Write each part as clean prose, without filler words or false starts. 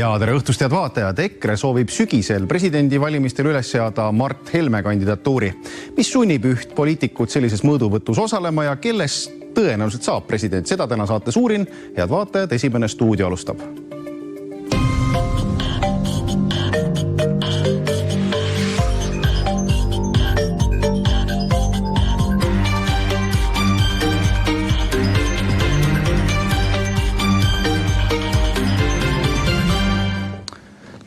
Ja tere õhtust, head vaatajad. EKRE soovib sügisel presidendivalimistel üles seada Mart Helme kandidatuuri. Mis sunnib üht poliitikut sellises mõõduvõtus osalema ja kellest tõenäoliselt saab president? Seda täna saates uurin. Head vaatajad, esimene stuudio alustab.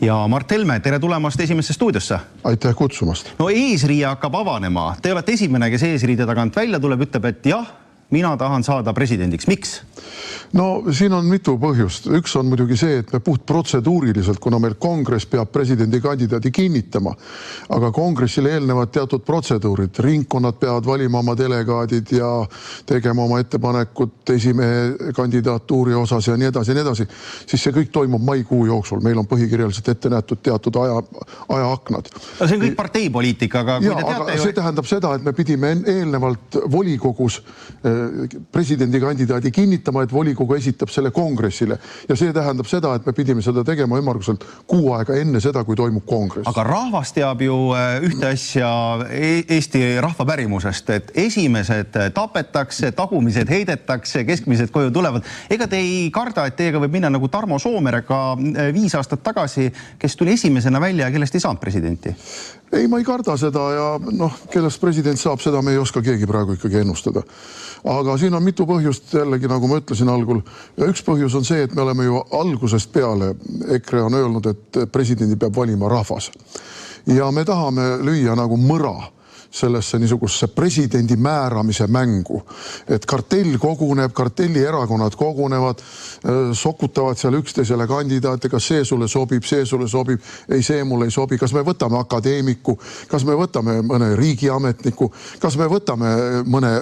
Ja Mart Helme, tere tulemast esimesse stuudiosse. Aitäh kutsumast. No eesriia hakkab avanema. Te olete esimene, kes eesriide tagant välja tuleb, ütleb, et jah, mina tahan saada presidendiks. Miks? No siin on mitu põhjust. Üks on muidugi see, et me puht protseduuriliselt, kuna meil kongress peab presidendikandidaadi kinnitama, aga kongressile eelnevad teatud protseduurid. Ringkonnad peavad valima oma delegaadid ja tegema oma ettepanekut esimehe kandidatuuri osas ja nii edasi. Siis see kõik toimub maikuu jooksul. Meil on põhikirjaliselt ette nähtud teatud ajaaknad. No see on kõik parteipoliitika, aga kui te teate... See tähendab seda, et me pidime eelnevalt volikogus presidendikandidaadi kinnitama, et volikogu esitab selle kongressile. Ja see tähendab seda, et me pidime seda tegema ümmarguselt kuu aega enne seda, kui toimub kongress. Aga rahvas teab ju ühte asja Eesti rahvapärimusest, et esimesed tapetakse, tagumised heidetakse, keskmised koju tulevad. Ega te ei karda, et teiega võib minna nagu Tarmo Soomerega 5 aastat tagasi, kes tuli esimesena välja ja kellest ei saanud presidenti? Ei, ma ei karda seda ja kellest president saab, seda me ei oska keegi praegu ikkagi ennustada. Aga siin on mitu põhjust jällegi, nagu ma ütlesin algul. Ja üks põhjus on see, et me oleme ju algusest peale, EKRE on öelnud, et presidendi peab valima rahvas. Ja me tahame lüüa nagu mõra sellesse niisugusse presidendi määramise mängu. Et kartell koguneb, kartellierakonnad kogunevad, sokutavad seal üksteisele kandidaate, kas see sulle sobib, ei see mulle ei sobi, kas me võtame akadeemiku, kas me võtame mõne riigiametniku, kas me võtame mõne,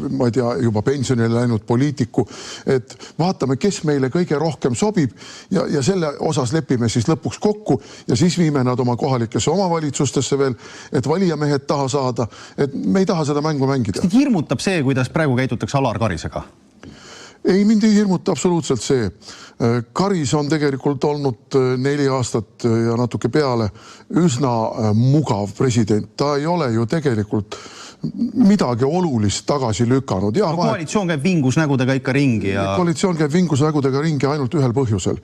ma ei tea, juba pensionile läinud poliitiku, et vaatame, kes meile kõige rohkem sobib ja selle osas lepime siis lõpuks kokku ja siis viime nad oma kohalikesse omavalitsustesse veel, et valijamehed taha saada. Et me ei taha seda mängu mängida. Kas teid hirmutab see, kuidas praegu käitutakse Alar Karisega? Ei, mind ei hirmuta absoluutselt see. Karis on tegelikult olnud 4 aastat ja natuke peale üsna mugav president. Ta ei ole ju tegelikult midagi olulist tagasi lükanud. Ja koalitsioon käib vingusnägudega ikka ringi. Koalitsioon käib vingusnägudega ringi ainult ühel põhjusel.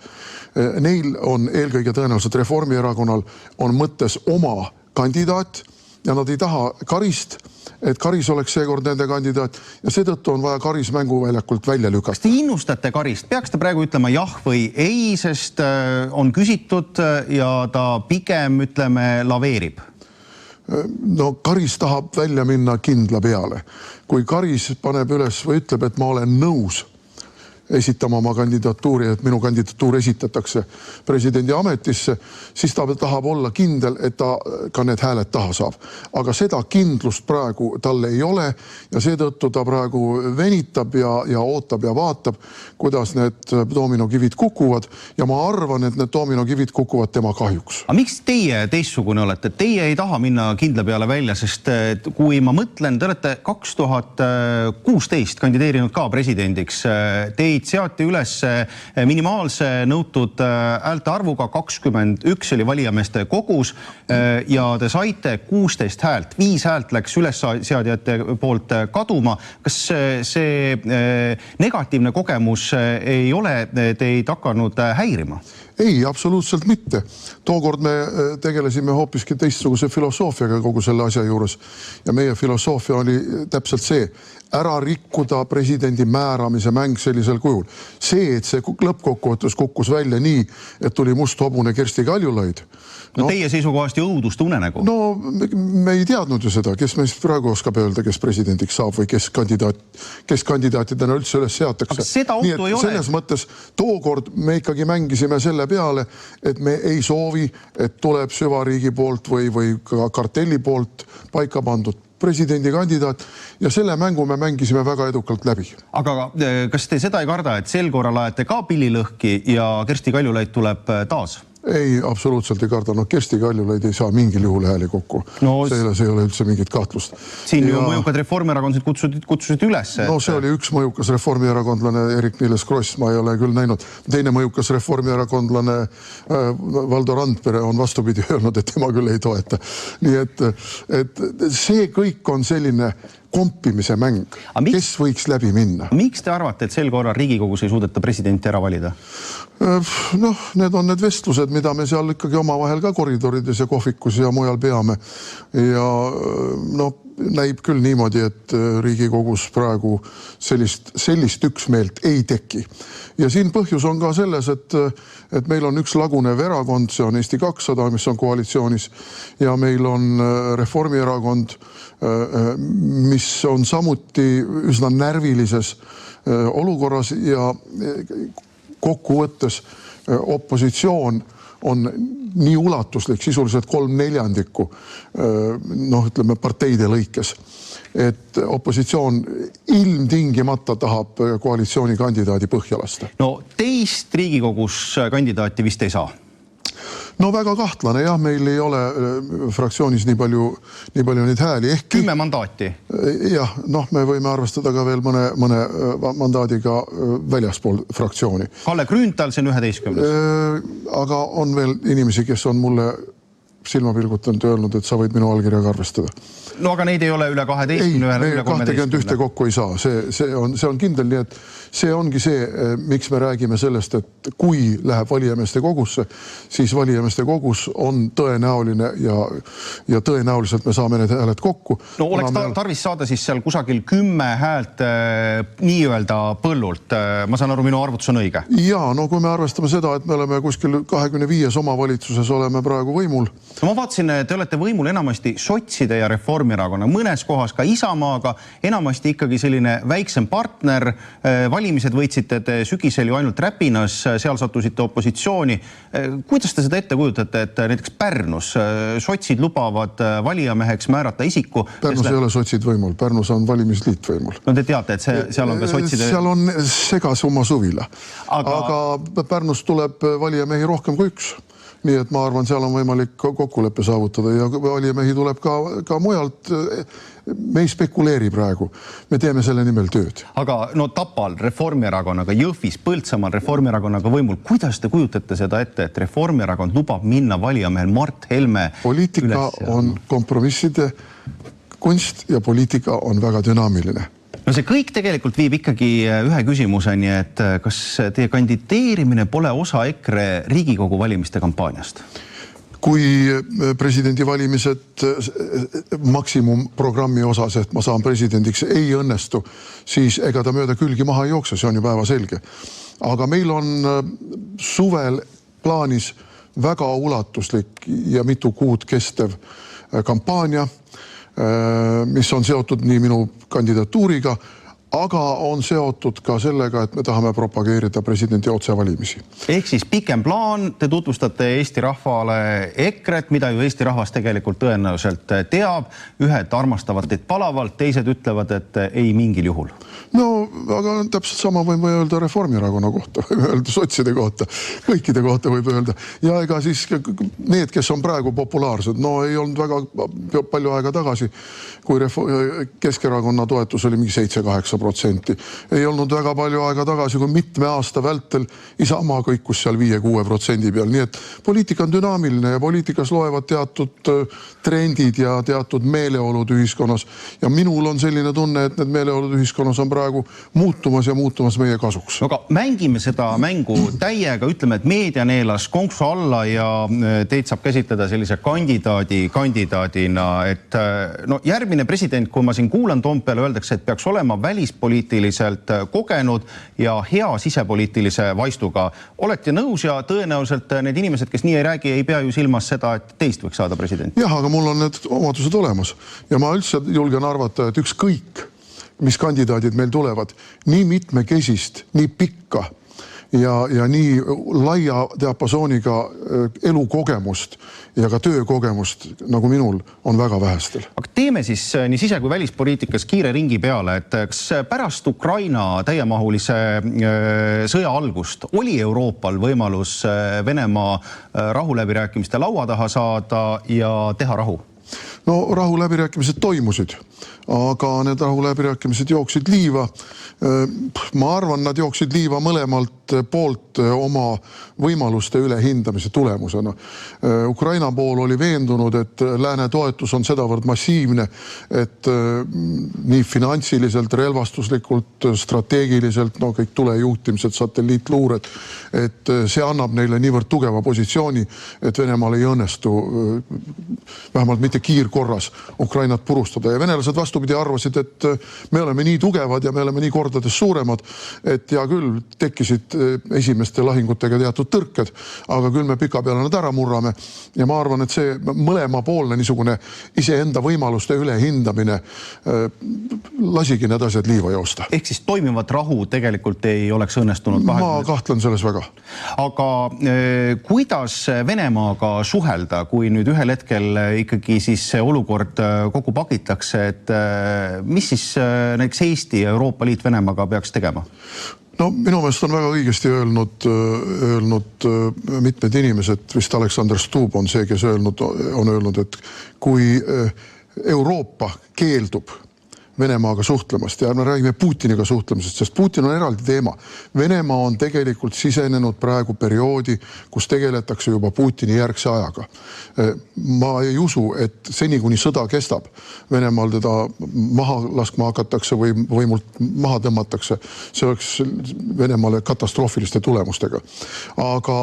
Neil on eelkõige tõenäoliselt Reformierakonnal on mõttes oma kandidaat ja nad ei taha Karist, et Karis oleks seekord nende kandidaat ja seetõttu on vaja Karis mänguväljakult välja lükata. Kas te innustate Karist? Peaks ta praegu ütlema jah või ei, sest on küsitud ja ta pigem, ütleme, laveerib? No Karis tahab välja minna kindla peale. Kui Karis paneb üles või ütleb, et ma olen nõus esitama oma kandidatuuri, et minu kandidatuur esitatakse presidendi ametisse, siis ta tahab olla kindel, et ta ka need hääled taha saab. Aga seda kindlust praegu talle ei ole ja seetõttu ta praegu venitab ja ootab ja vaatab, kuidas need dominokivid kukuvad ja ma arvan, et need dominokivid kukuvad tema kahjuks. Aga miks teie teistsugune olete? Teie ei taha minna kindla peale välja, sest kui ma mõtlen, te olete 2016 kandideerinud ka presidendiks, seati üles minimaalse nõutud häälte arvuga 21 oli valijameeste kogus ja te saite 16 häält. 5 häält läks ülesseadjate poolt kaduma. Kas see negatiivne kogemus ei ole teid hakanud häirima? Ei, absoluutselt mitte. Tookord me tegelesime hoopiski teistsuguse filosoofiaga kogu selle asja juures ja meie filosoofia oli täpselt see, ära rikkuda presidendi määramise mäng sellisel kujul. See, et see lõppkokkuvõttes kukkus välja nii, et tuli must hobune Kersti Kaljulaid. No teie seisukohast ju õudust unenägu. No me ei teadnud ju seda, kes meist praegu oskab öelda, kes presidendiks saab või kes kandidaatidena üldse üles seatakse. Aga seda ohtu ei ole. Selles mõttes tookord me ikkagi mängisime selle peale, et me ei soovi, et tuleb süvariigi poolt või ka kartelli poolt paika pandud presidendi kandidaat ja selle mängu me mängisime väga edukalt läbi. Aga kas te seda ei karda, et sel korral ajate ka pillilõhki ja Kersti Kaljulaid tuleb taas? Ei, absoluutselt ei karda. No Kersti Kaljulaid ei saa mingil juhul hääli kokku. No, see ei ole üldse mingit kahtlust. Siin ju mõjukad reformierakondsid kutsusid üles. No see oli üks mõjukas reformierakondlane, Eerik-Niiles Kross, ma ei ole küll näinud. Teine mõjukas reformierakondlane Valdo Randpere on vastupidi öelnud, et tema küll ei toeta. Nii et see kõik on selline kompimise mäng, kes võiks läbi minna. Miks te arvate, et sel korral Riigikogus ei suudeta presidenti ära valida? Noh, need on need vestlused, mida me seal ikkagi omavahel ka koridorides ja kohvikus ja mujal peame. Ja noh, näib küll niimoodi, et Riigikogus praegu sellist üksmeelt ei teki. Ja siin põhjus on ka selles, et meil on üks lagunev erakond, see on Eesti 200, mis on koalitsioonis, ja meil on Reformierakond, mis on samuti üsna närvilises olukorras ja kokkuvõttes opositsioon on nii ulatuslik, sisuliselt 3/4 noh, ütleme parteide lõikes, et opositsioon ilmtingimata tahab koalitsioonikandidaadi põhja lasta. No teist Riigikogus kandidaati vist ei saa. No väga kahtlane, jah, meil ei ole fraktsioonis nii palju neid hääli. 10 mandaati. Jah, noh, me võime arvestada ka veel mõne mandaadiga väljaspool fraktsiooni. Kalle Grünthal, see on 11. Aga on veel inimesi, kes on mulle silmapilgutanud ja öelnud, et sa võid minu allkirjaga arvestada. No aga neid ei ole üle 12, ei, üle 21 kokku ei saa, see on kindel, nii et see ongi see, miks me räägime sellest, et kui läheb valijameeste kogusse, siis valijameeste kogus on tõenäoline ja tõenäoliselt me saame need hääled kokku. No oleks tarvis saada siis seal kusagil 10 häält nii-öelda põllult. Ma saan aru, minu arvutus on õige. Ja, no kui me arvestame seda, et me oleme kuskil 25 omavalitsuses oleme praegu võimul. Ma vaatasin, te olete võimul enamasti sotside ja Reformierakonna, mõnes kohas ka Isamaaga, enamasti ikkagi selline väiksem partner. Valimised võitsite te sügisel ju ainult Räpinas, seal sattusite opositsiooni. Kuidas te seda ette kujutate, et näiteks Pärnus sotsid lubavad valijameheks määrata isiku? Pärnus ei ole sotsid võimul, Pärnus on valimisliit võimul. No te teate, et seal on ka sotside... Seal on segasumma suvila. Aga Pärnus tuleb valijamehi rohkem kui üks. Nii et ma arvan, seal on võimalik kokkuleppe saavutada ja valijamehi tuleb ka mujalt. Me ei spekuleeri praegu. Me teeme selle nimel tööd. Aga no Tapal Reformierakonnaga, Jõhvis, Põltsamaal Reformierakonnaga võimul. Kuidas te kujutate seda ette, et Reformierakond lubab minna valijamehel Mart Helme poliitika on kompromisside kunst ja poliitika on väga dünaamiline. No see kõik tegelikult viib ikkagi ühe küsimuseni, et kas teie kandideerimine pole osa EKRE Riigikogu valimiste kampaaniast? Kui presidendivalimised maksimumprogrammi osas, et ma saan presidendiks, ei õnnestu, siis ega ta mööda külgi maha ei jookse, see on ju päeva selge. Aga meil on suvel plaanis väga ulatuslik ja mitu kuud kestev kampaania, mis on seotud nii minu kandidatuuriga, aga on seotud ka sellega, et me tahame propageerida presidendi otsevalimisi. Ehk siis pikem plaan, te tutvustate Eesti rahvale EKRE-t, mida ju Eesti rahvas tegelikult tõenäoliselt teab. Ühed armastavad teid palavalt, teised ütlevad, et ei mingil juhul. No, aga täpselt sama võime öelda Reformierakonna kohta, võime öelda sotside kohta, kõikide kohta võib öelda. Ja ega siis need, kes on praegu populaarsed, no ei olnud väga palju aega tagasi, kui Keskerakonna toetus oli mingi 7-8%. Ei olnud väga palju aega tagasi, kui mitme aasta vältel Isamaa kõikus seal 5-6% peal. Nii et poliitika on dünaamiline ja poliitikas loevad teatud trendid ja teatud meeleolud ühiskonnas. Ja minul on selline tunne, et need meeleolud ühiskonnas on praegu muutumas ja muutumas meie kasuks. Aga mängime seda mängu täiega, ütleme, et meedia neelas konksu alla ja teid saab käsitleda sellise kandidaadina, et no järgmine president, kui ma siin kuulan Toompeal, öeldakse, et peaks olema välispoliitiliselt kogenud ja hea sisepoliitilise vaistuga. Olete nõus ja tõenäoliselt need inimesed, kes nii ei räägi, ei pea ju silmas seda, et teist võiks saada president? Jah, aga mul on need omadused olemas ja ma üldse julgen arvata, et ükskõik mis kandidaadid meil tulevad, nii mitmekesist, nii pikka ja nii laia diapasooniga elukogemust ja ka töökogemust nagu minul on väga vähestel. Aga teeme siis nii sise- kui välispoliitikas kiire ringi peale, et kas pärast Ukraina täiemahulise sõja algust oli Euroopal võimalus Venemaa rahuläbirääkimiste laua taha saada ja teha rahu? No rahuläbirääkimised toimusid, aga need rahuläbirääkimised jooksid liiva. Ma arvan, nad jooksid liiva mõlemalt poolt oma võimaluste ülehindamise tulemusena. Ukraina pool oli veendunud, et lääne toetus on sedavõrd massiivne, et nii finantsiliselt, relvastuslikult, strateegiliselt, no kõik tulejuhtimised, satelliitluured, et see annab neile niivõrd tugeva positsiooni, et Venemaal ei õnnestu vähemalt mitte kiirkorras Ukrainat purustada. Ja venelased vastupidi arvasid, et me oleme nii tugevad ja me oleme nii kordades suuremad, et hea küll, tekkisid esimeste lahingutega teatud tõrked, aga küll me pikapeale nad ära murrame. Ja ma arvan, et see mõlemapoolne niisugune iseenda võimaluste ülehindamine lasigi need asjad liiva joosta. Ehk siis toimivat rahu tegelikult ei oleks õnnestunud? Ma kahtlen selles väga. Aga kuidas Venemaaga suhelda, kui nüüd ühel hetkel ikkagi siis see olukord kokku pakitakse, et mis siis näiteks Eesti ja Euroopa Liit Venemaaga peaks tegema? No minu meelest on väga õigesti öelnud mitmed inimesed, vist Alexander Stubb on see, kes on öelnud, et kui Euroopa keeldub Venemaaga suhtlemast ja me räägime Putiniga suhtlemisest, sest Putin on eraldi teema. Venemaa on tegelikult sisenenud praegu perioodi, kus tegeletakse juba Putini järgse ajaga. Ma ei usu, et seni kuni sõda kestab, Venemaal teda maha laskma hakatakse või võimult maha tõmmatakse. See oleks Venemaale katastroofiliste tulemustega. Aga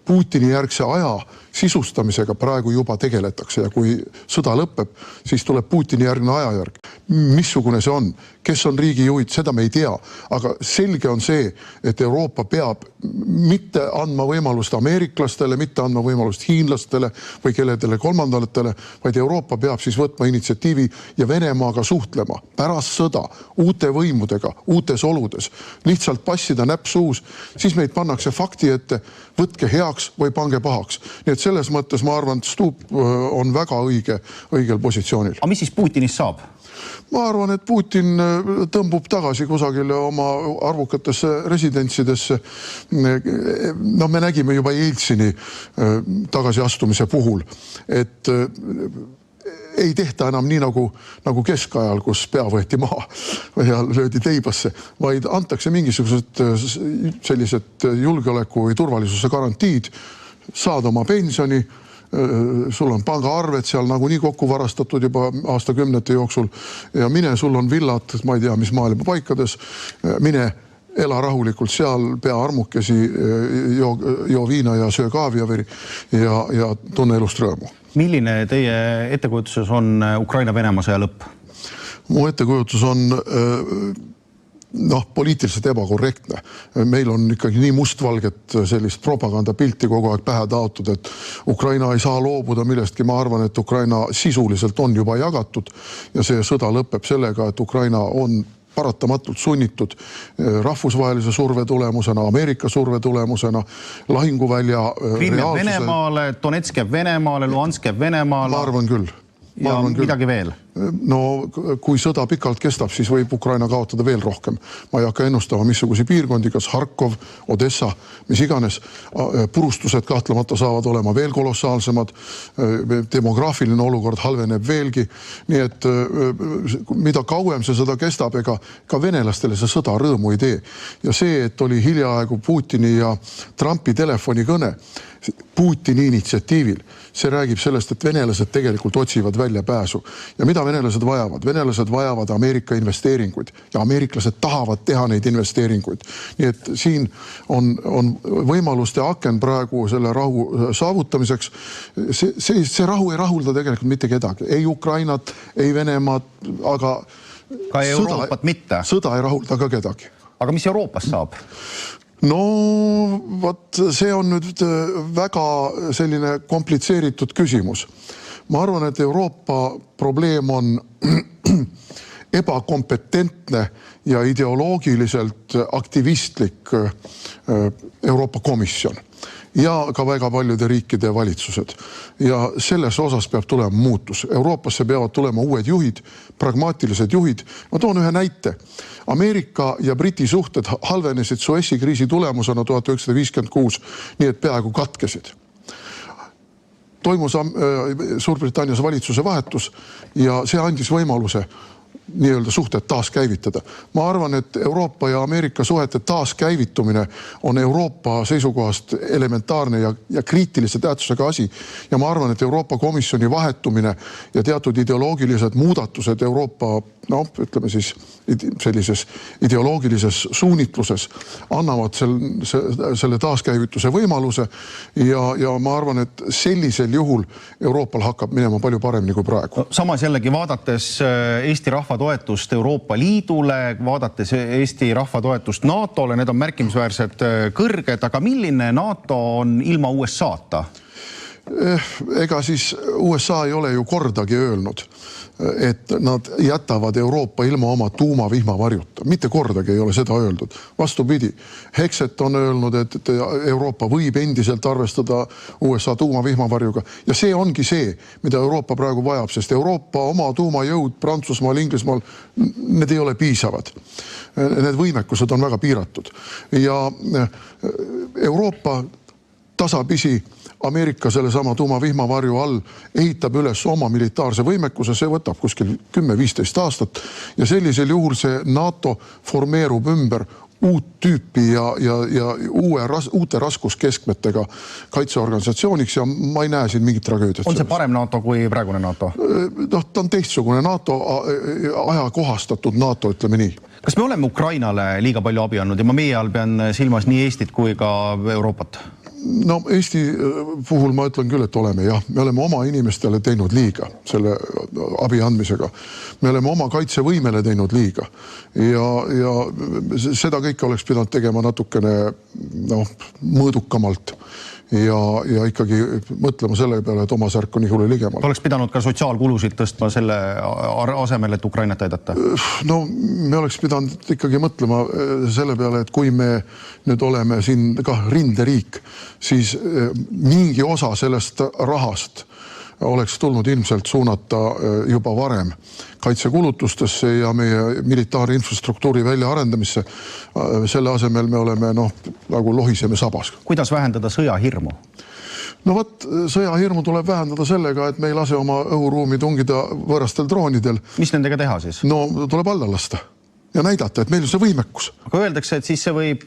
Putini järgse aja sisustamisega praegu juba tegeletakse ja kui sõda lõpeb, siis tuleb Putini järgne ajajärg. Missugune see on? Kes on riigijuhid? Seda me ei tea. Aga selge on see, et Euroopa peab mitte andma võimalust ameeriklastele, mitte andma võimalust hiinlastele või kelledele kolmandatele, vaid Euroopa peab siis võtma initsiatiivi ja Venemaaga suhtlema pärast sõda, uute võimudega, uutes oludes. Lihtsalt passida näpp suus, siis meid pannakse fakti ette, võtke heaks või pange pahaks. Nii et selles mõttes ma arvan, et Stubb on väga õigel positsioonil. Aga mis siis Putinist saab? Ma arvan, et Putin tõmbub tagasi kusagile oma arvukatesse residentsidesse. No me nägime juba Jeltsini tagasiastumise puhul, et ei tehta enam nii nagu keskajal, kus pea võeti maha ja löödi teibasse, vaid antakse mingisugused sellised julgeoleku või turvalisuse garantiid, saad oma pensioni, sul on pangaarved seal nagunii kokku varastatud juba aastakümnete jooksul ja mine, sul on villad, ma ei tea, mis maailma paikades, mine ela rahulikult seal, pea armukesi, joo viina ja söö kaaviaveri ja tunne elust rõõmu. Milline teie ettekujutuses on Ukraina-Venemaa sõja lõpp? Mu ettekujutus on poliitiliselt ebakorrektne. Meil on ikkagi nii mustvalget sellist propagandapilti kogu aeg pähe taotud, et Ukraina ei saa loobuda millestki. Ma arvan, et Ukraina sisuliselt on juba jagatud ja see sõda lõpeb sellega, et Ukraina on paratamatult sunnitud rahvusvahelise surve tulemusena, Ameerika surve tulemusena, lahinguvälja reaalsuse... Venemaale, Donetsk jääb Venemaale, Luhansk jääb Venemaale. Ma arvan küll. Ja midagi veel? No kui sõda pikalt kestab, siis võib Ukraina kaotada veel rohkem. Ma ei hakka ennustama missugusi piirkondi, kas Harkov, Odessa, mis iganes. Purustused kahtlemata saavad olema veel kolossaalsemad. Demograafiline olukord halveneb veelgi. Nii et mida kauem see sõda kestab, ega ka venelastele see sõda rõõmu ei tee. Ja see, et oli hiljaaegu Putini ja Trumpi telefonikõne Putini initsiatiivil, see räägib sellest, et venelased tegelikult otsivad välja pääsu. Ja mida venelased vajavad? Venelased vajavad Ameerika investeeringuid ja ameeriklased tahavad teha neid investeeringuid. Nii et siin on võimaluste aken praegu selle rahu saavutamiseks. See rahu ei rahulda tegelikult mitte kedagi. Ei Ukrainat, ei Venemaad, aga ka Euroopat mitte. Sõda ei rahulda ka kedagi. Aga mis Euroopas saab? No, see on nüüd väga selline komplitseeritud küsimus. Ma arvan, et Euroopa probleem on ebakompetentne ja ideoloogiliselt aktivistlik Euroopa Komisjon ja ka väga paljude riikide valitsused. Ja selles osas peab tulema muutus. Euroopasse peavad tulema uued juhid, pragmaatilised juhid. Ma toon ühe näite. Ameerika ja Briti suhted halvenesid Suessi kriisi tulemusena 1956, nii et peaaegu katkesid. Toimus Suurbritannias valitsuse vahetus ja see andis võimaluse nii-öelda suhted taaskäivitada. Ma arvan, et Euroopa ja Ameerika suhete taaskäivitumine on Euroopa seisukohast elementaarne ja kriitilise tähtsusega asi. Ja ma arvan, et Euroopa Komisjoni vahetumine ja teatud ideoloogilised muudatused Euroopa, ütleme siis sellises ideoloogilises suunitluses annavad selle taaskäivituse võimaluse ja ma arvan, et sellisel juhul Euroopal hakkab minema palju paremini kui praegu. Samas jällegi vaadates Eesti rahva toetust Euroopa Liidule, vaadates Eesti rahva toetust NATO-le, need on märkimisväärselt kõrged, aga milline NATO on ilma USA-ta? Ega siis USA ei ole ju kordagi öelnud, et nad jätavad Euroopa ilma oma tuumavihmavarjuta. Mitte kordagi ei ole seda öeldud. Vastupidi, Hexet on öelnud, et Euroopa võib endiselt arvestada USA tuumavihmavarjuga. Ja see ongi see, mida Euroopa praegu vajab, sest Euroopa oma tuumajõud Prantsusmaal, Inglismaal, need ei ole piisavad. Need võimekused on väga piiratud. Ja Euroopa tasapisi Ameerika sellesama tuumavihmavarju all ehitab üles oma militaarse võimekuse, see võtab kuskil 10-15 aastat ja sellisel juhul see NATO formeerub ümber uut tüüpi ja uute raskuskeskmetega kaitseorganisatsiooniks ja ma ei näe siin mingit tragöödiat. On see parem NATO kui praegune NATO? Ta on teistsugune NATO, ajakohastatud NATO, ütleme nii. Kas me oleme Ukrainale liiga palju abi andnud ja ma meie all pean silmas nii Eestit kui ka Euroopat? No Eesti puhul ma ütlen küll, et oleme jah. Me oleme oma inimestele teinud liiga selle abi andmisega. Me oleme oma kaitsevõimele teinud liiga. Ja seda kõike oleks pidanud tegema natukene mõõdukamalt ja ikkagi mõtlema selle peale, et oma särk on ihule ligemal. Oleks pidanud ka sotsiaalkulusid tõstma selle asemel, et Ukrainat aidata? No me oleks pidanud ikkagi mõtlema selle peale, et kui me nüüd oleme siin ka rinderiik, siis mingi osa sellest rahast oleks tulnud ilmselt suunata juba varem kaitsekulutustesse ja meie militaarinfrastruktuuri väljaarendamisse. Selle asemel me oleme nagu lohiseme sabas. Kuidas vähendada sõjahirmu? No võt, sõjahirmu tuleb vähendada sellega, et me ei lase oma õhuruumi tungida võõrastel droonidel. Mis nendega teha siis? No tuleb alla lasta ja näidata, et meil on see võimekus. Aga öeldakse, et siis see võib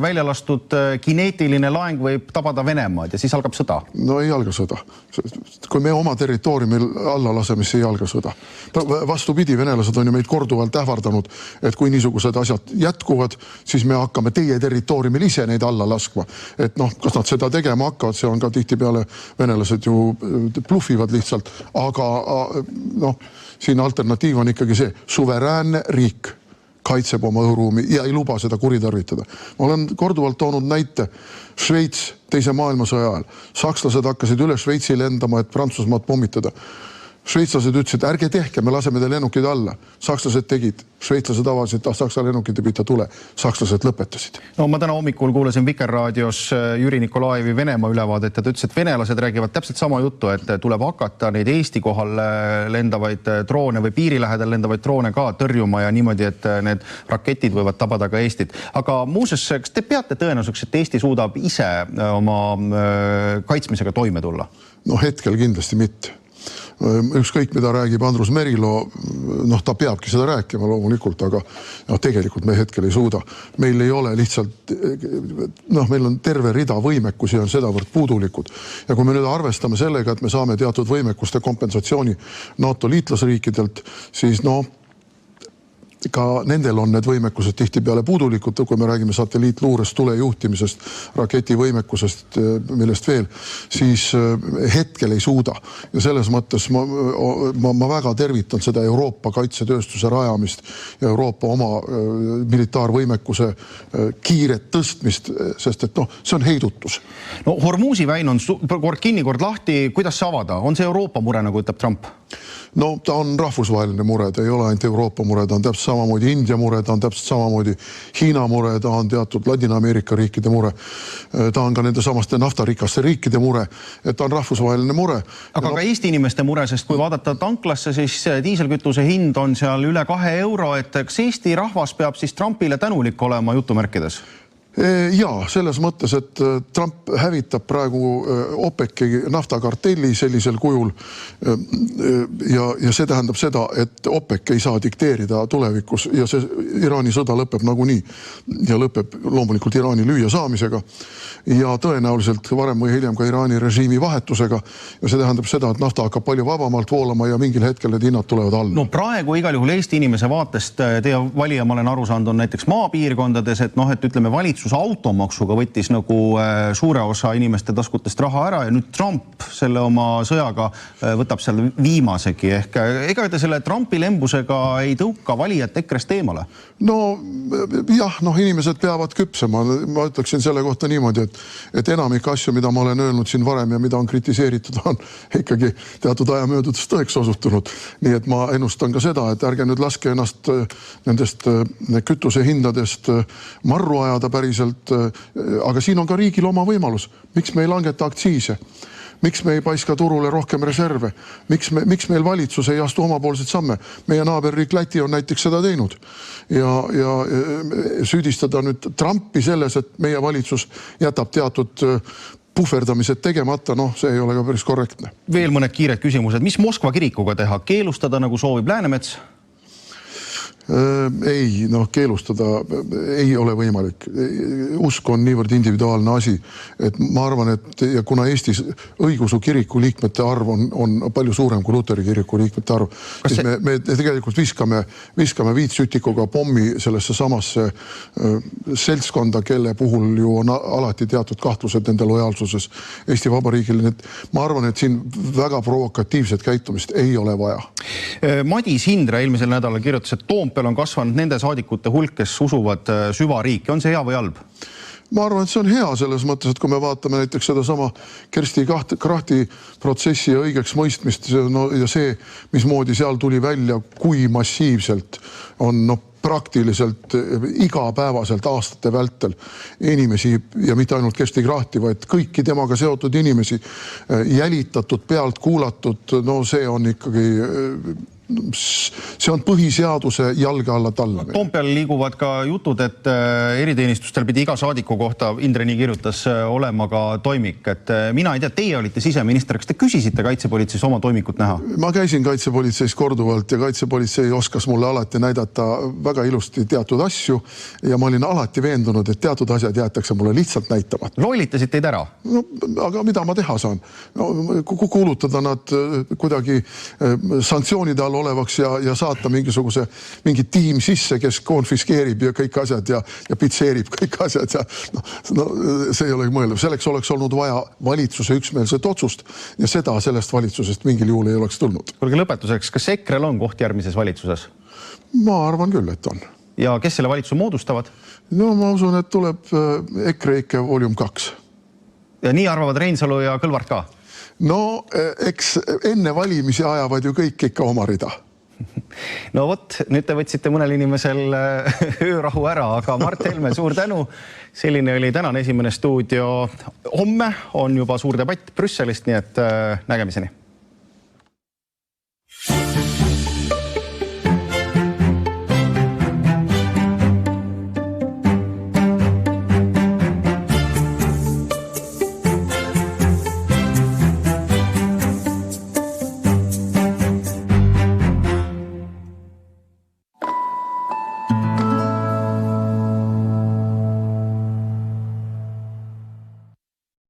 välja lastud kineetiline laeng võib tabada Venemaad ja siis algab sõda. No ei alga sõda. Kui me oma territooriumil alla laseme, siis ei alga sõda. Vastupidi, venelased on ju meid korduvalt ähvardanud, et kui niisugused asjad jätkuvad, siis me hakkame teie territooriumil ise neid alla laskma. Et kas nad seda tegema hakkavad, see on ka tihtipeale venelased ju blufivad lihtsalt, aga siin alternatiiv on ikkagi see suveräänne riik kaitseb oma õhuruumi ja ei luba seda kuritarvitada. Ma olen korduvalt toonud näite Šveits teise maailmasõja ajal. Sakslased hakkasid üle Šveitsi lendama, et Prantsusmaad pommitada. Šveitslased ütlesid, ärge tehke, me laseme te lennukid alla. Sakslased tegid, šveitslased avasid, Saksa lennukid ei pita tule. Sakslased lõpetasid. No ma täna hommikul kuulasin Vikerraadios Jüri Nikolaevi Venemaa ülevaadet ja ta ütles, et venelased räägivad täpselt sama juttu, et tuleb hakata neid Eesti kohal lendavaid droone või piiri lähedal lendavaid droone ka tõrjuma ja niimoodi, et need raketid võivad tabada ka Eestit. Aga muuseas, kas te peate tõenäosuseks, et Eesti suudab ise oma kaitsmisega toime tulla? No hetkel kindlasti mitte. Ükskõik, mida räägib Andrus Merilo, ta peabki seda rääkima loomulikult, aga tegelikult me hetkel ei suuda. Meil ei ole lihtsalt, meil on terve rida võimekusi on sedavõrd puudulikud. Ja kui me nüüd arvestame sellega, et me saame teatud võimekuste kompensatsiooni NATO liitlasriikidelt, siis ka nendel on need võimekused tihtipeale puudulikud, kui me räägime satelliitluurest, tulejuhtimisest, raketivõimekusest, millest veel, siis hetkel ei suuda. Ja selles mõttes ma väga tervitan seda Euroopa kaitsetööstuse rajamist ja Euroopa oma militaarvõimekuse kiiret tõstmist, sest et see on heidutus. No Hormuzi väin on kord kinni, kord lahti. Kuidas see avada? On see Euroopa mure, nagu ütleb Trump? No ta on rahvusvaheline mure, ta ei ole ainult Euroopa mure, ta on täpselt samamoodi India mure, ta on täpselt samamoodi Hiina mure, ta on teatud Ladina-Ameerika riikide mure, ta on ka nende samaste naftarikaste riikide mure, et ta on rahvusvaheline mure. Aga ka Eesti inimeste mure, sest kui vaadata tanklasse, siis diiselkütuse hind on seal üle 2 euro, et kas Eesti rahvas peab siis Trumpile tänulik olema jutumärkides? Jaa, selles mõttes, et Trump hävitab praegu OPEC-i naftakartelli sellisel kujul ja see tähendab seda, et OPEC ei saa dikteerida tulevikus ja see Iraani sõda lõpeb nagunii ja lõpeb loomulikult Iraani lüüa saamisega ja tõenäoliselt varem või hiljem ka Iraani režiimi vahetusega ja see tähendab seda, et nafta hakkab palju vabamalt voolama ja mingil hetkel need hinnad tulevad alla. No praegu igal juhul Eesti inimese vaatest teie valija, ma olen aru saanud, on näiteks maapiirkondades, et et ütleme valitsus automaksuga võttis nagu suure osa inimeste taskutest raha ära ja nüüd Trump selle oma sõjaga võtab seal viimasegi ehk ega te selle Trumpi lembusega ei tõuka valijat EKRE-st eemale? No jah, inimesed peavad küpsema. Ma ütleksin selle kohta niimoodi, et enamik asju, mida ma olen öelnud siin varem ja mida on kritiseeritud, on ikkagi teatud aja möödudes tõeks osutunud. Nii et ma ennustan ka seda, et ärge nüüd laske ennast nendest kütusehindadest marru ajada päriselt, aga siin on ka riigil oma võimalus. Miks me ei langeta aktsiise? Miks me ei paiska turule rohkem reserve? Miks meil valitsus ei astu omapoolseid samme? Meie naaberriik Läti on näiteks seda teinud. Ja süüdistada nüüd Trumpi selles, et meie valitsus jätab teatud puhverdamised tegemata, see ei ole ka päris korrektne. Veel mõned kiired küsimused. Mis Moskva kirikuga teha? Keelustada, nagu soovib Läänemets? Ei, keelustada ei ole võimalik. Usk on niivõrd individuaalne asi, et ma arvan, et ja kuna Eestis õigeusu kiriku liikmete arv on palju suurem kui Luteri kiriku liikmete arv, siis me tegelikult viskame viitsütikuga pommi sellesse samasse seltskonda, kelle puhul ju on alati teatud kahtlused nende lojaalsuses Eesti Vabariigile. Ma arvan, et siin väga provokatiivset käitumist ei ole vaja. Madis Hindre eelmisel nädalal kirjutas, et Toompeal on kasvanud nende saadikute hulk, kes usuvad süvariiki. On see hea või halb? Ma arvan, et see on hea selles mõttes, et kui me vaatame näiteks seda sama Kersti Krachti protsessi ja õigeks mõistmist ja see, mismoodi seal tuli välja, kui massiivselt on praktiliselt igapäevaselt aastate vältel inimesi ja mitte ainult Kersti Krachti, vaid kõiki temaga seotud inimesi jälitatud, pealt kuulatud, see on ikkagi see on põhiseaduse jalge alla tallamine. Toompeal liiguvad ka jutud, et eriteenistustel pidi iga saadiku kohta, Indre nii kirjutas, olema ka toimik. Et mina ei tea, teie olite siseminister, kas te küsisite kaitsepolitseis oma toimikut näha? Ma käisin kaitsepolitseis korduvalt ja kaitsepolitsei oskas mulle alati näidata väga ilusti teatud asju ja ma olin alati veendunud, et teatud asjad jäetakse mulle lihtsalt näitamata. Loolitasid teid ära? Aga mida ma teha saan? Kuulutada nad kuidagi sanktsioonide all olevaks ja saata mingi tiim sisse, kes konfiskeerib ja kõik asjad ja pitseerib kõik asjad. See ei ole mõeldav. Selleks oleks olnud vaja valitsuse üksmeelset otsust ja seda sellest valitsusest mingil juhul ei oleks tulnud. Kuulge lõpetuseks, kas EKRE-l on koht järgmises valitsuses? Ma arvan küll, et on. Ja kes selle valitsuse moodustavad? Ma usun, et tuleb EKRE volum 2. Ja nii arvavad Reinsalu ja Kõlvart ka? Eks enne valimisi ajavad ju kõik ikka oma rida. No vot, nüüd te võtsite mõnel inimesel öörahu ära, aga Mart Helme, suur tänu. Selline oli tänane esimene stuudio. Homme on juba suur debatt Brüsselist, nii et nägemiseni.